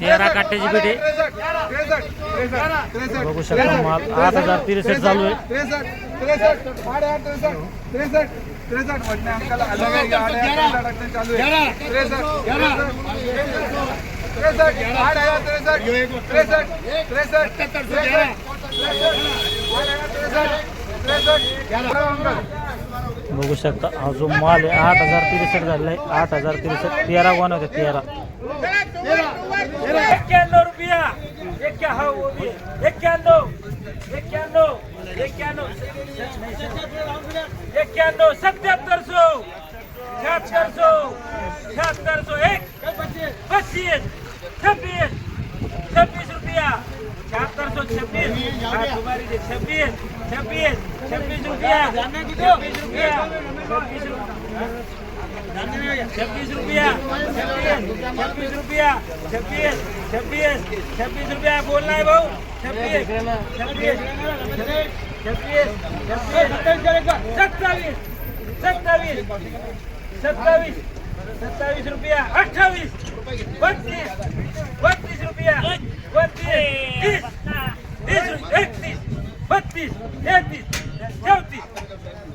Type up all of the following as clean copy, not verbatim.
तेरा काट्याची पेटी बघू शकता माल 8,063 चालू आहे. 63 बघू शकता हा जो माल आहे 8,063 झालेला आहे. 8,063 13 गोण होते 13. 91 रुपया 91 91 91 7700 7600 एक 25 26 26 रुपया 7626 तुम्हारी 26 26 26 रुपया 26 रुपया 26 रुपया 26 रुपया 26 26 26 रुपया बोलना है भाऊ 26 26 26 27 27 27 रुपया 28 32 32 रुपया 32 30 31 32 33 34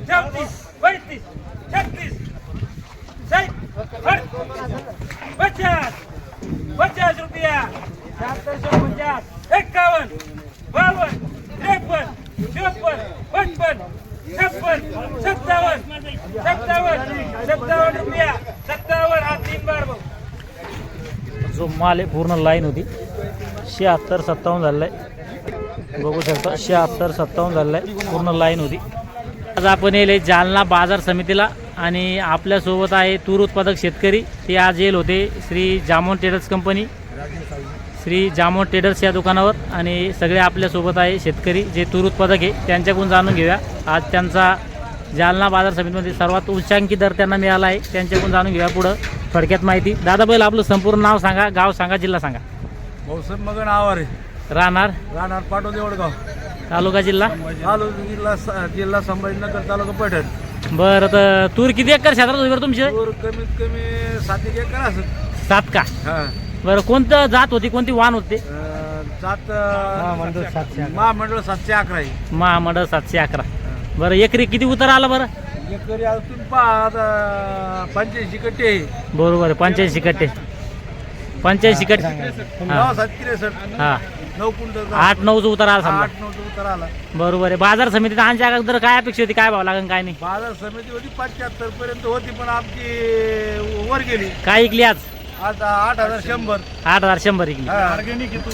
34 35 36 50 रुपया 750 51 52 53 54 55 56 57 रुपया 57 हा 3 बार भाऊ जो माल आहे पूर्ण लाईन होती 76 57 झालेला आहे. बघू शकता 76 57 झालेला आहे. पूर्ण लाईन होती. आज आपण येले जालना बाजार समितीला आणि आपल्यासोबत आहे तूर उत्पादक शेतकरी. ते आज येईल होते Shri Jamon traders company, Shri Jamon traders या दुकानावर. आणि सगळे आपल्यासोबत आहे शेतकरी जे तूर उत्पादक आहे. त्यांच्याकडून जाणून घेऊया आज त्यांचा जालना बाजार समितीमध्ये सर्वात उच्चांकी दर त्यांना मिळाला आहे. त्यांच्याकडून जाणून घेऊया पुढं थोडक्यात माहिती. दादा बैल आपलं संपूर्ण नाव सांगा, गाव सांगा, जिल्हा सांगा. भाऊसाहेब मगन आवारे राहणार पाटो देवडगाव तालुका जिल्हा. जिल्हा संभाजीनगर तालुका पैठण. बरं तर तूर किती एकर क्षेत्रात होती बरं तुमची? तूर कमीत कमी 7 एकर असत. 7 का? बरं कोणतं जात होती, कोणती वाण होते? जात महामंडळ 711 आहे. महामंडळ 711. बरं एकरी किती उतार आला बरं? एकरी तुम्ही पहा आता 85 कट्टे आहे. बरोबर आहे 85 कट्टे. 85 कट्टे. हां 63 हां 9 क्विंटल 8-9 उतार आला समजा. 8-9 उतार आला. बरोबर आहे. बाजार समितीत आणच्या अगोदर काय अपेक्षा होती, काय भाव लागेल काय नाही? बाजार समिती होती 75 पर्यंत होती, पण आमची वर गेली. काय ऐकली आज? आता 8,100. 8,100 ऐकली. ऑर्गॅनिक आहे तू,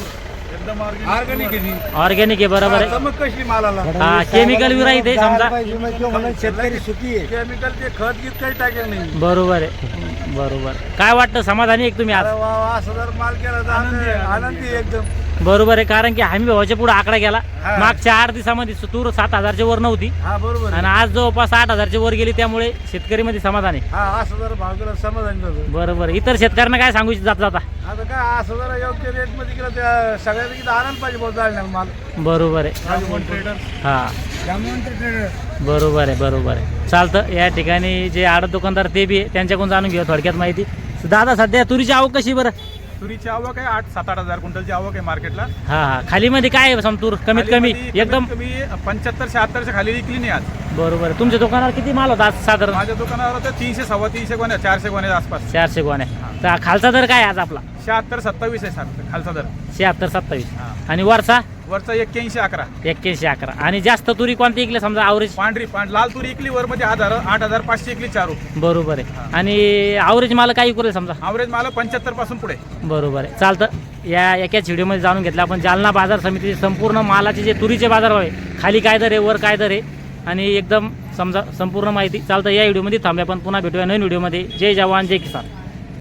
एकदम ऑर्गॅनिक आहे. ऑर्गॅनिक आहे बरोबर आहे. चमक कशी मालाला. हा केमिकल विराईत आहे समजा. शेतकरी सुखी आहे. केमिकलचे खत गीत काही टाकेल नाही. बरोबर आहे. बरोबर. काय वाटतं, समाधानी एक तुम्ही आज? अरे वा वा, असं जर माल केला तर आनंदी आहे एकदम. बरोबर आहे, कारण की हमी भावाच्या पुढे आकडा गेला. हा. मागच्या 8 दिवसामध्ये तूर 7,000च्या वर नव्हती हा बरोबर आहे. आणि आज जवळपास 8,000च्या वर गेली, त्यामुळे शेतकरीमध्ये समाधान आहे. हा असं जर भाव केला समाधान करतो. बरोबर. इतर शेतकऱ्यांना काय सांगू जाता जाता? आता काय असं जरा योग्य रेट मध्ये केलं त्या सगळ्यांना किती आनंद पाहिजे बहुत जाणार माल. बरोबर आहे. हा बरोबर आहे. बरोबर आहे. चालतं. या ठिकाणी जे आडत दुकानदार ते बी आहे, त्यांच्याकडून जाणून घेऊ थोडक्यात माहिती. दादा सध्या तुरीची आवक कशी बरं? तुरीची आवक आहे 8-7-8 हजार क्विंटलची आवक आहे मार्केटला. हा हा खालीमध्ये काय आहे समतूर? कमीत कमी एकदम कमी 75-76 खाली विकली नाही आज. बरोबर आहे. तुमच्या दुकानावर किती माल होता आज साधारण? माझ्या दुकानावर होतं 300-325 गोण्या, 400 गोण्या आसपास. 400 गोण्या. तर खालचा दर काय आहे आज आपला? 76-27 आहे खालचा दर. 76-27. हा. आणि वरचा वरचा 81-11. 81-11. आणि जास्त तुरी कोणती इकली समजा आवरेज? लाल तुरी इकली वर मध्ये 8,500 इकली 4 रुपये. बरोबर आहे. आणि आवरेज माल काय इकले समजा? अवरेज मला 75 पासून पुढे. बरोबर आहे. चालतं. या एकाच व्हिडिओमध्ये जाणून घेतलं आपण जालना बाजार समितीचे संपूर्ण मालाचे जे तुरीचे बाजार भाव आहे, खाली काय दर आहे, वर काय दर आहे, आणि एकदम समजा संपूर्ण माहिती. चालतं. या व्हिडिओमध्ये थांबूया, पण पुन्हा भेटूया नवीन व्हिडिओमध्ये. जय जवान जय किसान.